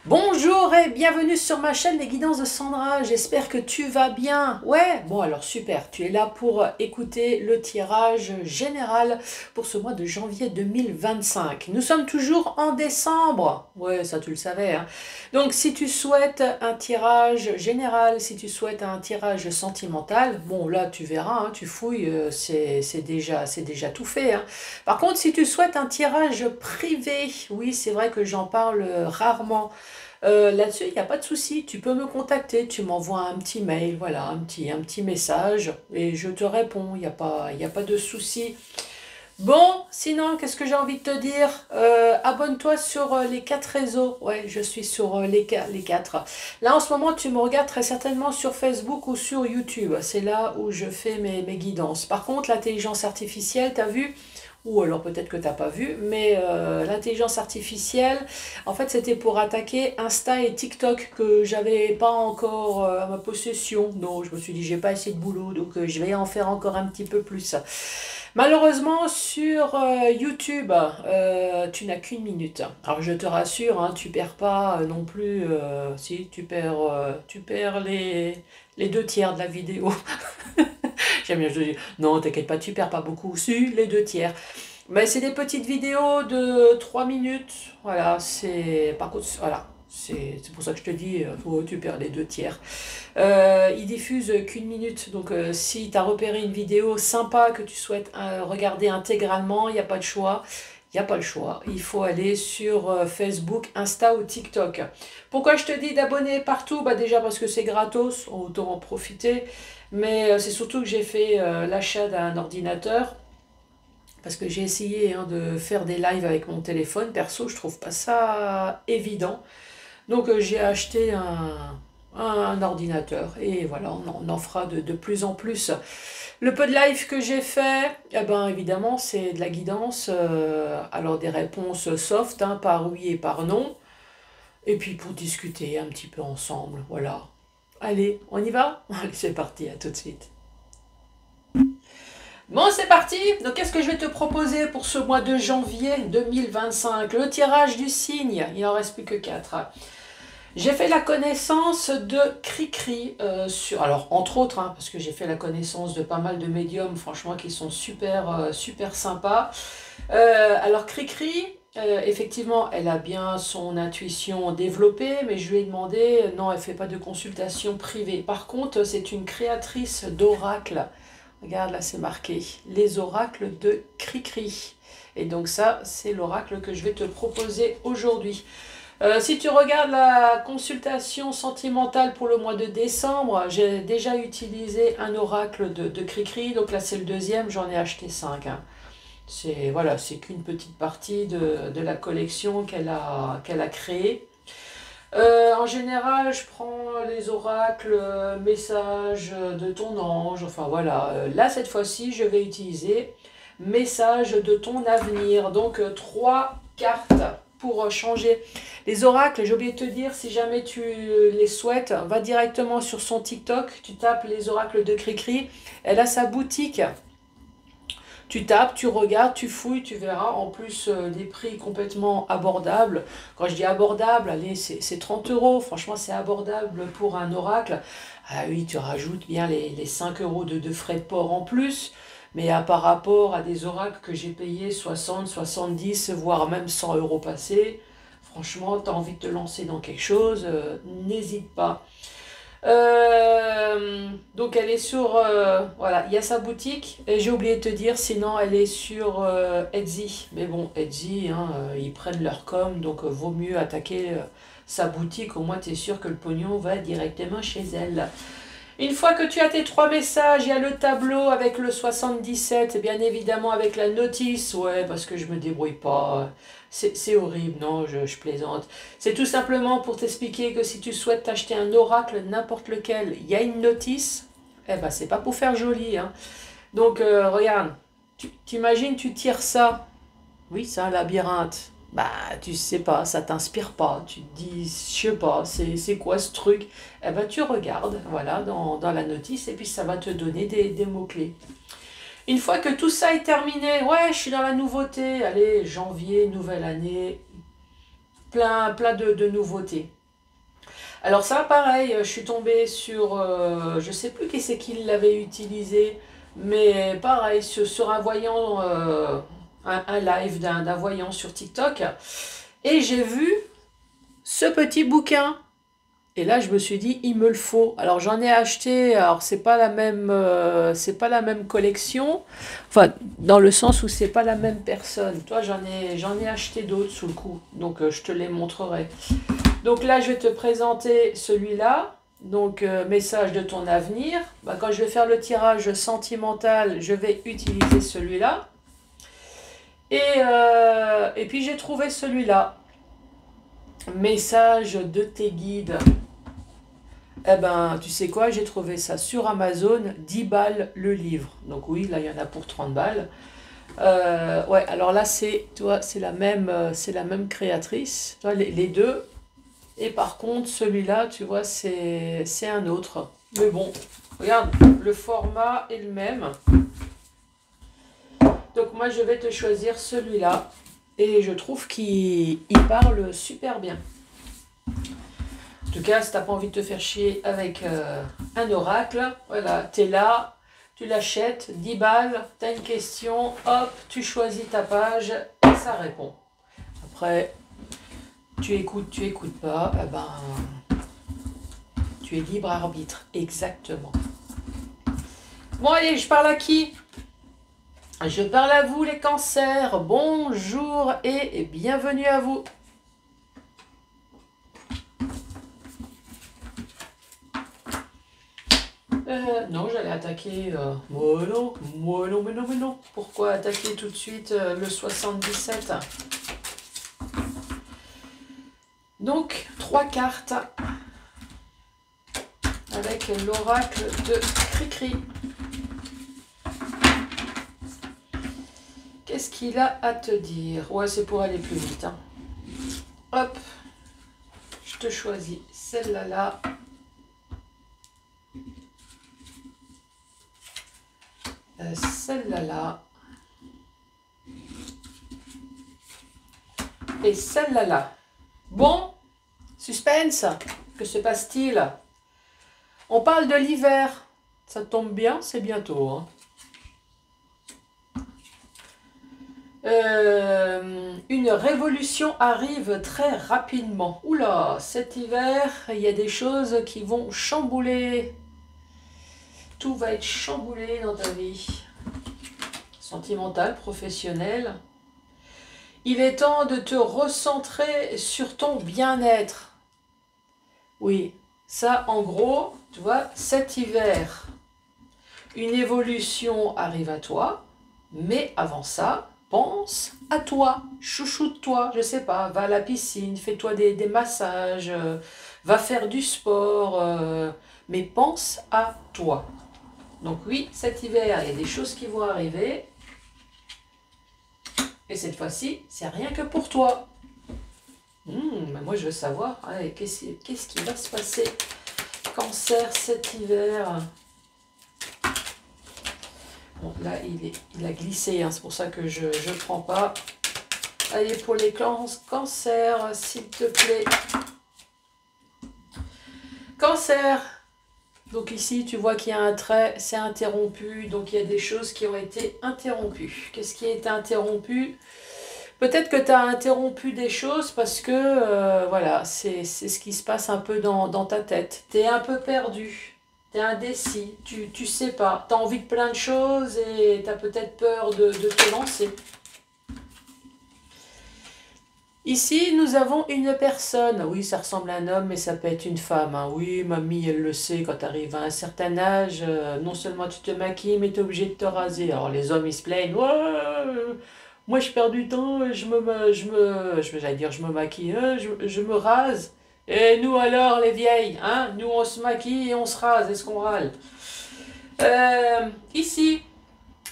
Bonjour et bienvenue sur ma chaîne Les Guidances de Sandra, j'espère que tu vas bien. Ouais, bon alors super, tu es là pour écouter le tirage général pour ce mois de janvier 2025. Nous sommes toujours en décembre, ouais ça tu le savais. Hein. Donc si tu souhaites un tirage général, si tu souhaites un tirage sentimental, bon là tu verras, hein, tu fouilles, c'est déjà tout fait. Hein. Par contre si tu souhaites un tirage privé, oui c'est vrai que j'en parle rarement. Là-dessus, il n'y a pas de souci, tu peux me contacter, tu m'envoies un petit mail, voilà, un petit message, et je te réponds, il y a pas de souci. Bon, sinon, qu'est-ce que j'ai envie de te dire? Abonne-toi sur les quatre réseaux. Ouais, je suis sur les quatre. Là, en ce moment, tu me regardes très certainement sur Facebook ou sur YouTube. C'est là où je fais mes guidances. Par contre, l'intelligence artificielle, t'as vu? Ou alors peut-être que t'as pas vu, mais l'intelligence artificielle, en fait, c'était pour attaquer Insta et TikTok que j'avais pas encore à ma possession. Donc, je me suis dit, j'ai pas assez de boulot, donc je vais en faire encore un petit peu plus. Malheureusement, sur YouTube, tu n'as qu'une minute. Alors je te rassure, hein, tu perds pas non plus. Si tu perds les deux tiers de la vidéo. J'aime bien, je dis, non, t'inquiète pas, tu perds pas beaucoup. Si, les deux tiers. Mais c'est des petites vidéos de 3 minutes. Voilà, c'est. Par contre, voilà. C'est pour ça que je te dis, tu perds les deux tiers. Il diffuse qu'une minute, donc si tu as repéré une vidéo sympa que tu souhaites regarder intégralement, il n'y a pas de choix. Il n'y a pas le choix. Il faut aller sur Facebook, Insta ou TikTok. Pourquoi je te dis d'abonner partout? Bah déjà parce que c'est gratos, autant en profiter. Mais c'est surtout que j'ai fait l'achat d'un ordinateur. Parce que j'ai essayé hein, de faire des lives avec mon téléphone. Perso, je trouve pas ça évident. Donc j'ai acheté un ordinateur et voilà, on en fera de plus en plus. Le peu de live que j'ai fait, eh ben, évidemment, c'est de la guidance, alors des réponses soft, hein, par oui et par non, et puis pour discuter un petit peu ensemble, voilà. Allez, on y va? Allez, c'est parti, à tout de suite. Bon, c'est parti. Donc, qu'est-ce que je vais te proposer pour ce mois de janvier 2025? Le tirage du signe, il n'en reste plus que 4. J'ai fait la connaissance de Cricri, alors entre autres, hein, parce que j'ai fait la connaissance de pas mal de médiums, franchement, qui sont super, super sympas. Alors Cricri, effectivement, elle a bien son intuition développée, mais je lui ai demandé, non, elle fait pas de consultation privée. Par contre, c'est une créatrice d'oracles. Regarde, là, c'est marqué, les oracles de Cricri. Et donc ça, c'est l'oracle que je vais te proposer aujourd'hui. Si tu regardes la consultation sentimentale pour le mois de décembre, j'ai déjà utilisé un oracle de Cricri, donc là c'est le deuxième, j'en ai acheté 5. Hein. C'est voilà, c'est qu'une petite partie de la collection qu'elle a créée. En général, je prends les oracles, messages de ton ange, enfin voilà. Là, cette fois-ci, je vais utiliser message de ton avenir. Donc, trois cartes pour changer. Les oracles, j'ai oublié de te dire, si jamais tu les souhaites, va directement sur son TikTok, tu tapes les oracles de Cricri. Elle a sa boutique. Tu tapes, tu regardes, tu fouilles, tu verras. En plus, des prix complètement abordables. Quand je dis abordable, allez, c'est 30 euros. Franchement, c'est abordable pour un oracle. Ah oui, tu rajoutes bien les 5 euros de frais de port en plus. Mais par rapport à des oracles que j'ai payés 60, 70, voire même 100 euros passés, franchement, tu as envie de te lancer dans quelque chose, n'hésite pas. Donc elle est sur, voilà, il y a sa boutique, et j'ai oublié de te dire, sinon elle est sur Etsy. Mais bon, Etsy, hein, ils prennent leur com, donc vaut mieux attaquer sa boutique, au moins tu es sûr que le pognon va directement chez elle. Une fois que tu as tes trois messages, il y a le tableau avec le 77, bien évidemment avec la notice, ouais, parce que je me débrouille pas. C'est horrible, non, je plaisante. C'est tout simplement pour t'expliquer que si tu souhaites t'acheter un oracle, n'importe lequel, il y a une notice, eh ben c'est pas pour faire joli, hein. Donc regarde, t'imagines, tu tires ça, oui, c'est un labyrinthe. Bah, tu sais pas, ça t'inspire pas. Tu te dis, je sais pas, c'est quoi ce truc? Eh ben, tu regardes, voilà, dans la notice, et puis ça va te donner des mots-clés. Une fois que tout ça est terminé, ouais, je suis dans la nouveauté. Allez, janvier, nouvelle année, plein de nouveautés. Alors ça, pareil, je suis tombée sur, je sais plus qui c'est qui l'avait utilisé, mais pareil, sur un voyant, un live d'un voyant sur TikTok, et j'ai vu ce petit bouquin. Et là, je me suis dit, il me le faut. Alors, j'en ai acheté. Alors, c'est pas la même collection. Enfin, dans le sens où c'est pas la même personne. Toi, j'en ai acheté d'autres sous le coup. Donc, je te les montrerai. Donc là, je vais te présenter celui-là. Donc, message de ton avenir. Bah, quand je vais faire le tirage sentimental, je vais utiliser celui-là. Et puis, j'ai trouvé celui-là. Message de tes guides. Eh ben, tu sais quoi, j'ai trouvé ça sur Amazon, 10 balles le livre. Donc oui, là, il y en a pour 30 balles. Ouais, alors là, c'est la même créatrice, tu vois, les deux. Et par contre, celui-là, tu vois, c'est un autre. Mais bon, regarde, le format est le même. Donc moi, je vais te choisir celui-là. Et je trouve qu'il parle super bien. En tout cas, si tu n'as pas envie de te faire chier avec un oracle, voilà, tu es là, tu l'achètes, 10 balles, tu as une question, hop, tu choisis ta page et ça répond. Après, tu écoutes pas, eh ben, tu es libre arbitre, exactement. Bon allez, je parle à qui? Je parle à vous les cancers, bonjour et bienvenue à vous. Non, j'allais attaquer... mais non. Pourquoi attaquer tout de suite le 77? Donc, 3 cartes avec l'oracle de Cricri. Qu'est-ce qu'il a à te dire? Ouais, c'est pour aller plus vite. Hein. Hop, je te choisis celle-là là. Celle-là là. Et celle-là là. Bon, suspense, que se passe-t-il? On parle de l'hiver. Ça tombe bien, c'est bientôt. Hein. Une révolution arrive très rapidement. Oula, cet hiver, il y a des choses qui vont chambouler. Tout va être chamboulé dans ta vie. Sentimentale, professionnelle. Il est temps de te recentrer sur ton bien-être. Oui, ça en gros, tu vois, cet hiver, une évolution arrive à toi, mais avant ça, pense à toi, chouchoute-toi, je sais pas, va à la piscine, fais-toi des massages, va faire du sport, mais pense à toi. Donc oui, cet hiver, il y a des choses qui vont arriver. Et cette fois-ci, c'est rien que pour toi. Mais moi, je veux savoir, allez, qu'est-ce qui va se passer? Cancer cet hiver. Bon, là, il a glissé, hein, c'est pour ça que je ne prends pas. Allez, pour les cancers, s'il te plaît. Cancer. Donc ici, tu vois qu'il y a un trait, c'est interrompu. Donc il y a des choses qui ont été interrompues. Qu'est-ce qui a été interrompu? Peut-être que tu as interrompu des choses parce que, voilà, c'est ce qui se passe un peu dans ta tête. Tu es un peu perdu, tu es indécis, tu sais pas. Tu as envie de plein de choses et tu as peut-être peur de te lancer. Ici, nous avons une personne. Oui, ça ressemble à un homme, mais ça peut être une femme. Hein. Oui, mamie, elle le sait, quand tu arrives à un certain âge, non seulement tu te maquilles, mais tu es obligé de te raser. Alors les hommes, ils se plaignent. Ouais, moi, je perds du temps, j'allais dire, je me maquille, je me rase. Et nous alors, les vieilles, hein, nous, on se maquille et on se rase. Est-ce qu'on râle? Ici,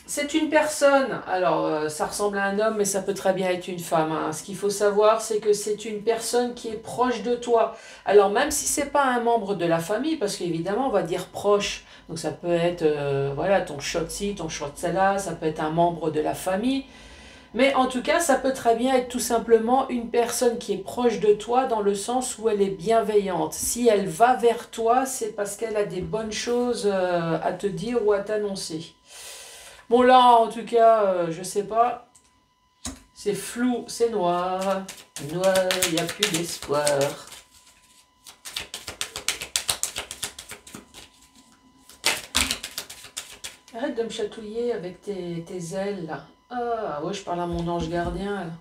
c'est une personne, alors ça ressemble à un homme, mais ça peut très bien être une femme. Hein. Ce qu'il faut savoir, c'est que c'est une personne qui est proche de toi. Alors même si c'est pas un membre de la famille, parce qu'évidemment on va dire proche, donc ça peut être voilà, ton shot-ci, ton shot-là, ça peut être un membre de la famille. Mais en tout cas, ça peut très bien être tout simplement une personne qui est proche de toi dans le sens où elle est bienveillante. Si elle va vers toi, c'est parce qu'elle a des bonnes choses à te dire ou à t'annoncer. Bon là, en tout cas, je sais pas. C'est flou, c'est noir. Noir, il n'y a plus d'espoir. Arrête de me chatouiller avec tes ailes là. Ah ouais, je parle à mon ange gardien là.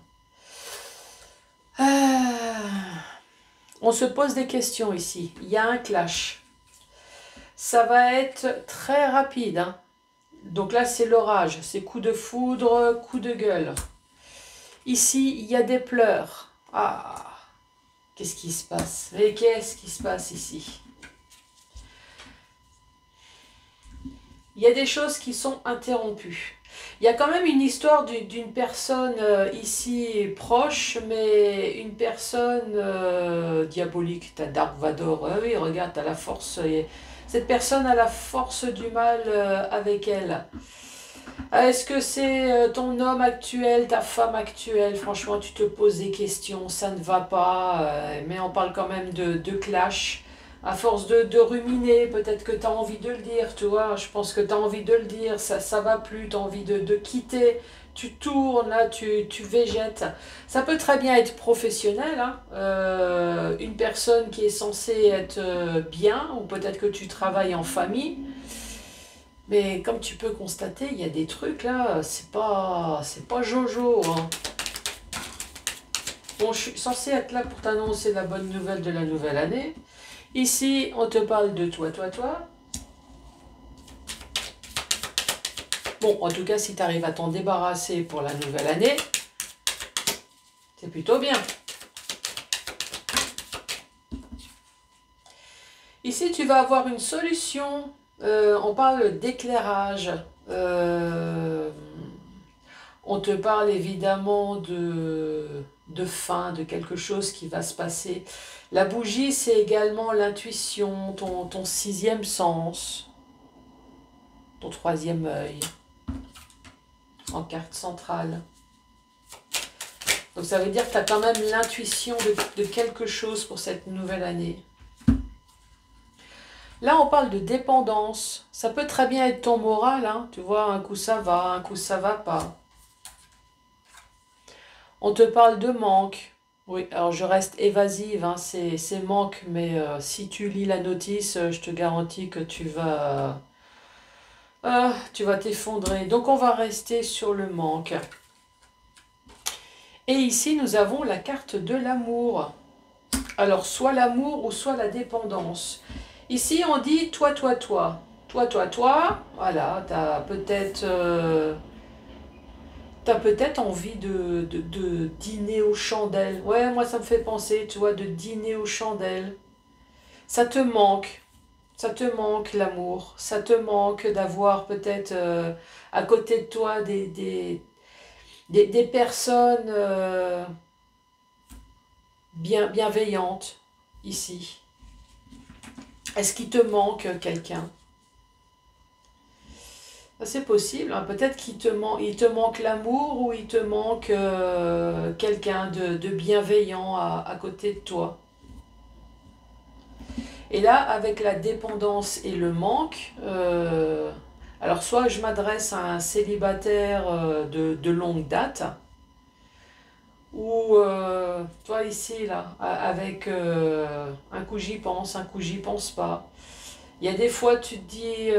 Ah. On se pose des questions ici. Il y a un clash. Ça va être très rapide, hein. Donc là, c'est l'orage. C'est coup de foudre, coup de gueule. Ici, il y a des pleurs. Ah, qu'est-ce qui se passe? Et qu'est-ce qui se passe ici? Il y a des choses qui sont interrompues. Il y a quand même une histoire d'une personne ici proche, mais une personne diabolique. T'as Dark Vador, oui, regarde, t'as la force. Cette personne a la force du mal avec elle. Est-ce que c'est ton homme actuel, ta femme actuelle? Franchement, tu te poses des questions, ça ne va pas, mais on parle quand même de clash. À force de ruminer, peut-être que tu as envie de le dire, tu vois, je pense que tu as envie de le dire, ça va plus, tu as envie de quitter, tu tournes, là, tu végètes. Ça peut très bien être professionnel, hein, une personne qui est censée être bien, ou peut-être que tu travailles en famille. Mais comme tu peux constater, il y a des trucs là, c'est pas Jojo, hein. Bon, je suis censée être là pour t'annoncer la bonne nouvelle de la nouvelle année. Ici, on te parle de toi, toi, toi. Bon, en tout cas, si tu arrives à t'en débarrasser pour la nouvelle année, c'est plutôt bien. Ici, tu vas avoir une solution. On parle d'éclairage. On te parle évidemment de fin, de quelque chose qui va se passer. La bougie, c'est également l'intuition, ton sixième sens, ton troisième œil, en carte centrale. Donc ça veut dire que tu as quand même l'intuition de quelque chose pour cette nouvelle année. Là, on parle de dépendance. Ça peut très bien être ton moral, hein. Tu vois, un coup ça va, un coup ça va pas. On te parle de manque. Oui, alors je reste évasive, hein, c'est manque, mais si tu lis la notice, je te garantis que tu vas t'effondrer. Donc on va rester sur le manque. Et ici, nous avons la carte de l'amour. Alors, soit l'amour ou soit la dépendance. Ici, on dit toi, toi, toi. Toi, toi, toi. Voilà, tu as peut-être... T'as peut-être envie de dîner aux chandelles. Ouais, moi ça me fait penser, tu vois, de dîner aux chandelles. Ça te manque. Ça te manque l'amour. Ça te manque d'avoir peut-être à côté de toi des personnes bienveillantes ici. Est-ce qu'il te manque quelqu'un? C'est possible, hein. Peut-être il te manque l'amour ou il te manque quelqu'un de bienveillant à côté de toi. Et là, avec la dépendance et le manque, alors soit je m'adresse à un célibataire de longue date, ou toi ici, là, avec un coup j'y pense, un coup j'y pense pas. Il y a des fois, tu te dis,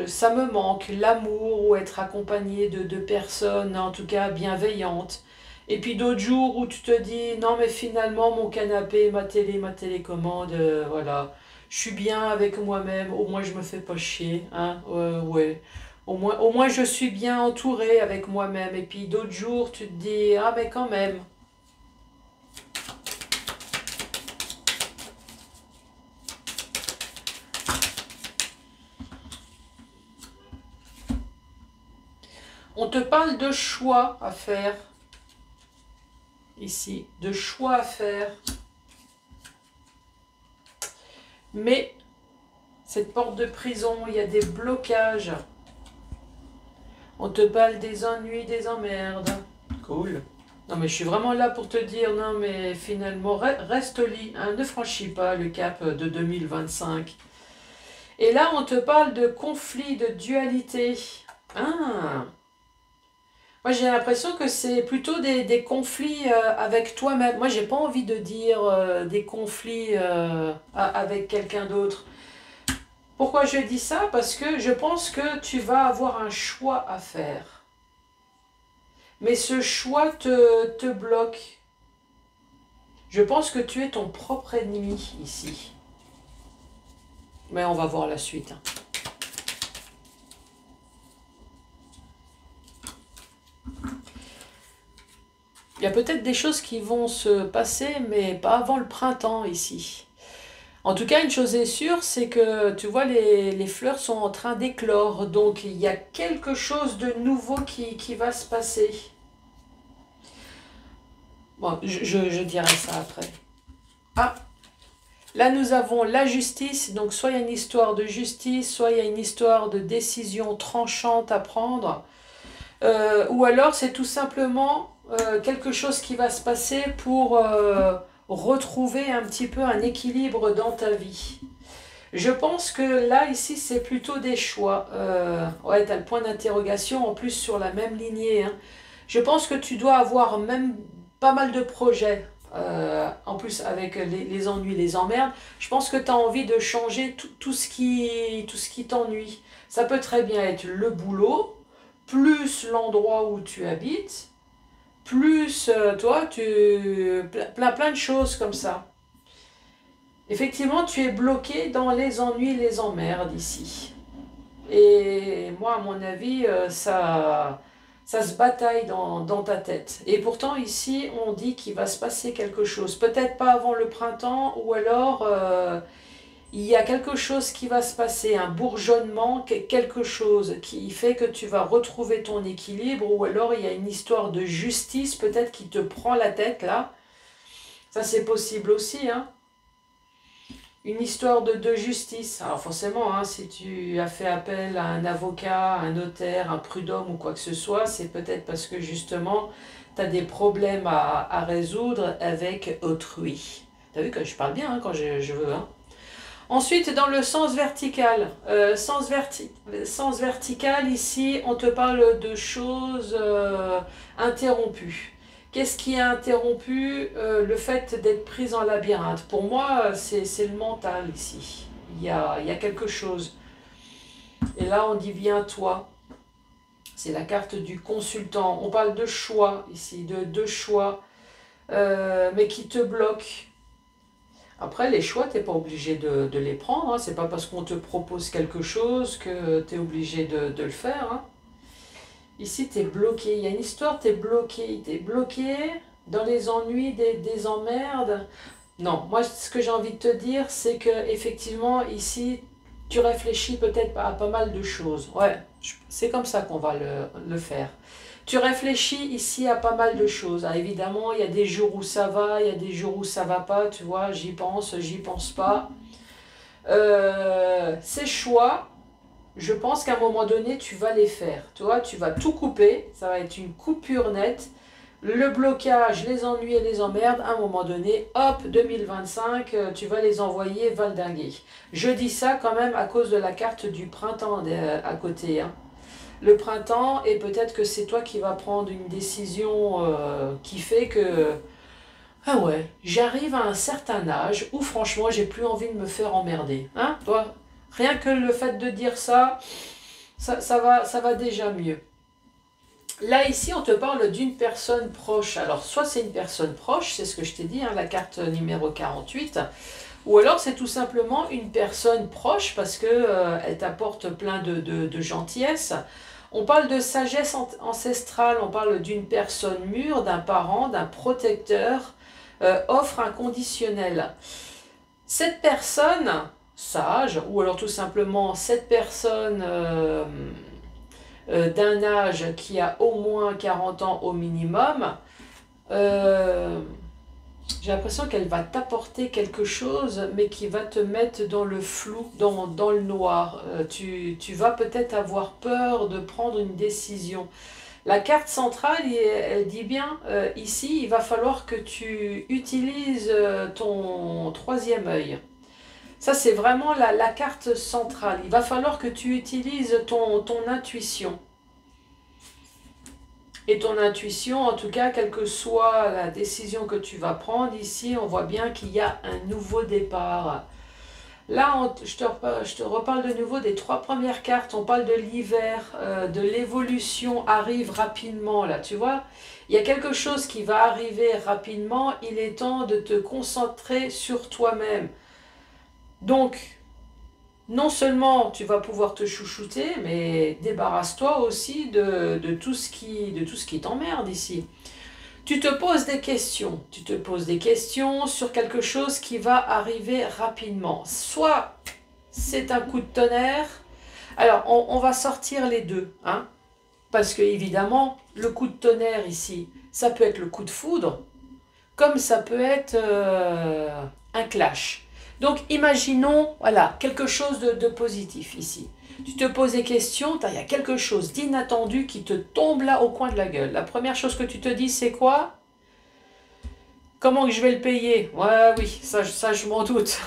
ça me manque, l'amour ou être accompagné de personnes, en tout cas bienveillantes. Et puis d'autres jours où tu te dis, non mais finalement, mon canapé, ma télé, ma télécommande, voilà, je suis bien avec moi-même, au moins je me fais pas chier, hein, ouais. Au moins je suis bien entourée avec moi-même. Et puis d'autres jours, tu te dis, ah mais quand même. On te parle de choix à faire. Ici, de choix à faire. Mais cette porte de prison, il y a des blocages. On te parle des ennuis, des emmerdes. Cool. Non mais je suis vraiment là pour te dire, non mais finalement, reste au lit, hein, ne franchis pas le cap de 2025. Et là, on te parle de conflit, de dualité. Ah, moi j'ai l'impression que c'est plutôt des conflits avec toi-même. Moi j'ai pas envie de dire des conflits avec quelqu'un d'autre. Pourquoi je dis ça? Parce que je pense que tu vas avoir un choix à faire. Mais ce choix te bloque. Je pense que tu es ton propre ennemi ici. Mais on va voir la suite. Il y a peut-être des choses qui vont se passer, mais pas avant le printemps ici. En tout cas, une chose est sûre, c'est que tu vois, les fleurs sont en train d'éclore. Donc, il y a quelque chose de nouveau qui va se passer. Bon, je dirai ça après. Ah, là, nous avons la justice. Donc, soit il y a une histoire de justice, soit il y a une histoire de décision tranchante à prendre. Ou alors, c'est tout simplement quelque chose qui va se passer pour retrouver un petit peu un équilibre dans ta vie. Je pense que là, ici, c'est plutôt des choix. Ouais, tu as le point d'interrogation en plus sur la même lignée, hein. Je pense que tu dois avoir même pas mal de projets. En plus, avec les ennuis, les emmerdes, je pense que tu as envie de changer tout ce qui t'ennuie. Ça peut très bien être le boulot, plus l'endroit où tu habites, plus toi, plein de choses comme ça. Effectivement, tu es bloqué dans les ennuis, les emmerdes ici. Et moi, à mon avis, ça se bataille dans ta tête. Et pourtant, ici, on dit qu'il va se passer quelque chose. Peut-être pas avant le printemps, ou alors il y a quelque chose qui va se passer, un bourgeonnement, quelque chose qui fait que tu vas retrouver ton équilibre, ou alors il y a une histoire de justice peut-être qui te prend la tête là. Ça, c'est possible aussi, hein. Une histoire de justice. Alors forcément, hein, si tu as fait appel à un avocat, un notaire, un prud'homme ou quoi que ce soit, c'est peut-être parce que justement, tu as des problèmes à résoudre avec autrui. Tu as vu que je parle bien, hein, quand je veux, hein. Ensuite, dans le sens vertical. Sens vertical, ici, on te parle de choses interrompues. Qu'est-ce qui a interrompu le fait d'être prise en labyrinthe? Pour moi, c'est le mental ici. Il y a quelque chose. Et là, on dit bien toi. C'est la carte du consultant. On parle de choix ici, de choix, mais qui te bloquent. Après, les choix, tu n'es pas obligé de les prendre, hein. C'est pas parce qu'on te propose quelque chose que tu es obligé de le faire, hein. Ici, tu es bloqué. Il y a une histoire, tu es bloqué. Tu es bloqué dans les ennuis, des emmerdes. Non, moi, ce que j'ai envie de te dire, c'est que effectivement, ici, tu réfléchis peut-être à pas mal de choses. Ouais, c'est comme ça qu'on va le faire. Tu réfléchis ici à pas mal de choses. Ah, évidemment, il y a des jours où ça va, il y a des jours où ça va pas, tu vois, j'y pense pas. Ces choix, je pense qu'à un moment donné, tu vas les faire. Tu vois, tu vas tout couper, ça va être une coupure nette. Le blocage, les ennuis et les emmerdes, à un moment donné, hop, 2025, tu vas les envoyer valdinguer. Je dis ça quand même à cause de la carte du printemps à côté, hein. Le printemps, et peut-être que c'est toi qui vas prendre une décision qui fait que, ah ouais, j'arrive à un certain âge où franchement, j'ai plus envie de me faire emmerder. Hein, toi, rien que le fait de dire ça, ça va déjà mieux. Là, ici, on te parle d'une personne proche. Alors, soit c'est une personne proche, c'est ce que je t'ai dit, hein, la carte numéro 48, ou alors c'est tout simplement une personne proche parce que elle t'apporte plein de gentillesse. On parle de sagesse ancestrale, on parle d'une personne mûre, d'un parent, d'un protecteur, offre inconditionnelle. Cette personne sage, ou alors tout simplement cette personne d'un âge qui a au moins 40 ans au minimum, j'ai l'impression qu'elle va t'apporter quelque chose, mais qui va te mettre dans le flou, dans le noir. Tu vas peut-être avoir peur de prendre une décision. La carte centrale, elle dit bien, ici, il va falloir que tu utilises ton troisième œil. Ça, c'est vraiment la carte centrale. Il va falloir que tu utilises ton intuition. Et ton intuition, en tout cas, quelle que soit la décision que tu vas prendre, ici, on voit bien qu'il y a un nouveau départ. Là, je te reparle de nouveau des trois premières cartes. On parle de l'hiver, de l'évolution arrive rapidement, là, tu vois. Il y a quelque chose qui va arriver rapidement. Il est temps de te concentrer sur toi-même. Donc, non seulement tu vas pouvoir te chouchouter, mais débarrasse-toi aussi de tout ce qui t'emmerde ici. Tu te poses des questions. Tu te poses des questions sur quelque chose qui va arriver rapidement. Soit c'est un coup de tonnerre. Alors, on va sortir les deux, hein, parce que évidemment, le coup de tonnerre ici, ça peut être le coup de foudre, comme ça peut être un clash. Donc, imaginons, voilà, quelque chose de positif ici. Tu te poses des questions, il y a quelque chose d'inattendu qui te tombe là au coin de la gueule. La première chose que tu te dis, c'est quoi? Comment que je vais le payer? Ouais, oui, ça je m'en doute.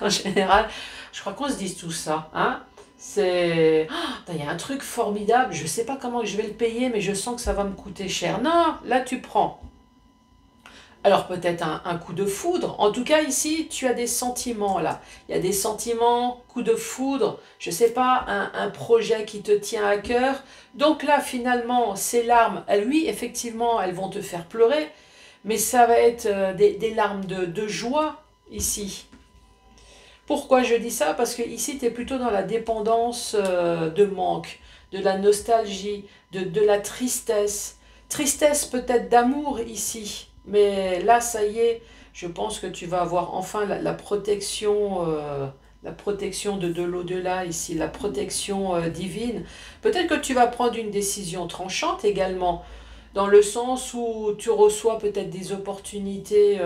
En général, je crois qu'on se dit tout ça, hein? C'est... Il y a un truc formidable, je ne sais pas comment je vais le payer, mais je sens que ça va me coûter cher. Non, là tu prends. Alors peut-être un coup de foudre. En tout cas ici, tu as des sentiments là. Il y a des sentiments, coup de foudre, je ne sais pas, un projet qui te tient à cœur. Donc là finalement, ces larmes, oui effectivement, elles vont te faire pleurer, mais ça va être des larmes de joie ici. Pourquoi je dis ça? Parce que ici, tu es plutôt dans la dépendance de manque, de la nostalgie, de la tristesse. Tristesse peut-être d'amour ici, mais là, ça y est, je pense que tu vas avoir enfin la protection, de l'au-delà ici, la protection divine. Peut-être que tu vas prendre une décision tranchante également, dans le sens où tu reçois peut-être des opportunités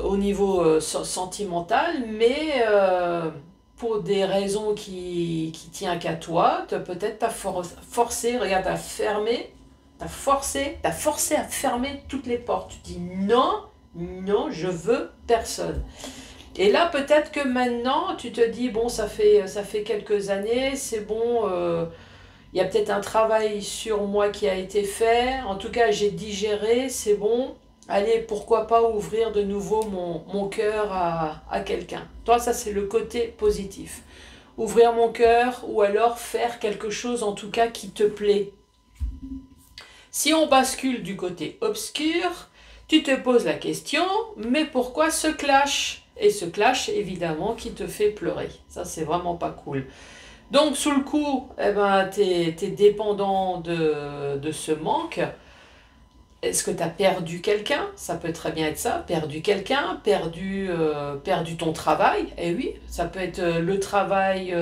au niveau sentimental, mais pour des raisons qui tiennent qu'à toi, peut-être t'as forcé, regarde, t'as forcé à fermer toutes les portes. Tu dis non, non, je veux personne. Et là, peut-être que maintenant, tu te dis, bon, ça fait quelques années, c'est bon, il y a peut-être un travail sur moi qui a été fait. En tout cas, j'ai digéré, c'est bon. Allez, pourquoi pas ouvrir de nouveau mon cœur à quelqu'un. Toi, ça, c'est le côté positif. Ouvrir mon cœur ou alors faire quelque chose, en tout cas, qui te plaît. Si on bascule du côté obscur, tu te poses la question, mais pourquoi ce clash? Et ce clash, évidemment, qui te fait pleurer. Ça, c'est vraiment pas cool. Donc, sous le coup, eh ben, tu es dépendant de ce manque. Est-ce que tu as perdu quelqu'un? Ça peut très bien être ça. Perdu quelqu'un, perdu ton travail. Eh oui, ça peut être le travail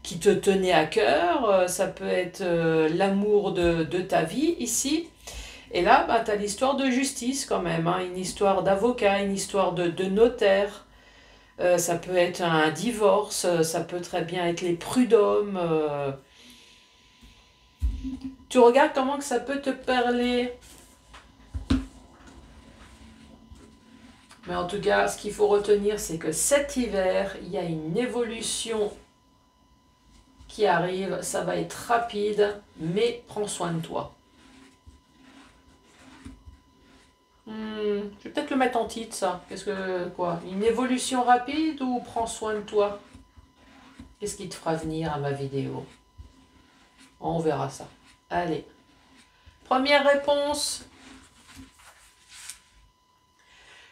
qui te tenait à cœur. Ça peut être l'amour de ta vie ici. Et là, bah, tu as l'histoire de justice quand même, hein, une histoire d'avocat, une histoire de notaire. Ça peut être un divorce, ça peut très bien être les prud'hommes. Tu regardes comment que ça peut te parler. Mais en tout cas, ce qu'il faut retenir, c'est que cet hiver, il y a une évolution qui arrive. Ça va être rapide, mais prends soin de toi. Je vais peut-être le mettre en titre, ça. Qu'est-ce que, quoi? Une évolution rapide ou prends soin de toi? Qu'est-ce qui te fera venir à ma vidéo? On verra ça. Allez. Première réponse.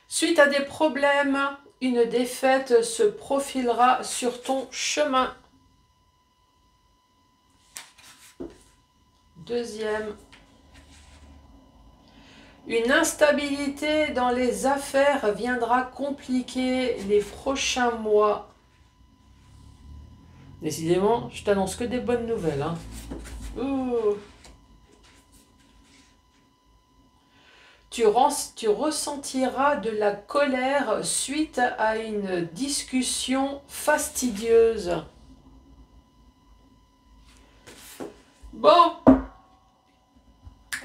Suite à des problèmes, une défaite se profilera sur ton chemin. Deuxième. Une instabilité dans les affaires viendra compliquer les prochains mois. Décidément, je t'annonce que des bonnes nouvelles. Hein. Ouh. Tu ressentiras de la colère suite à une discussion fastidieuse. Bon,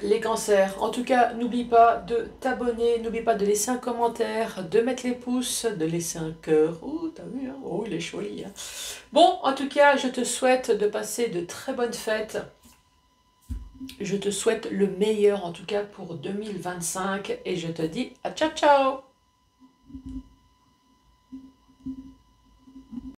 les cancers, en tout cas, n'oublie pas de t'abonner, n'oublie pas de laisser un commentaire, de mettre les pouces, de laisser un cœur. Oh, t'as vu, hein? Oh, il est joli, hein. Bon, en tout cas, je te souhaite de passer de très bonnes fêtes. Je te souhaite le meilleur, en tout cas, pour 2025. Et je te dis à ciao, ciao!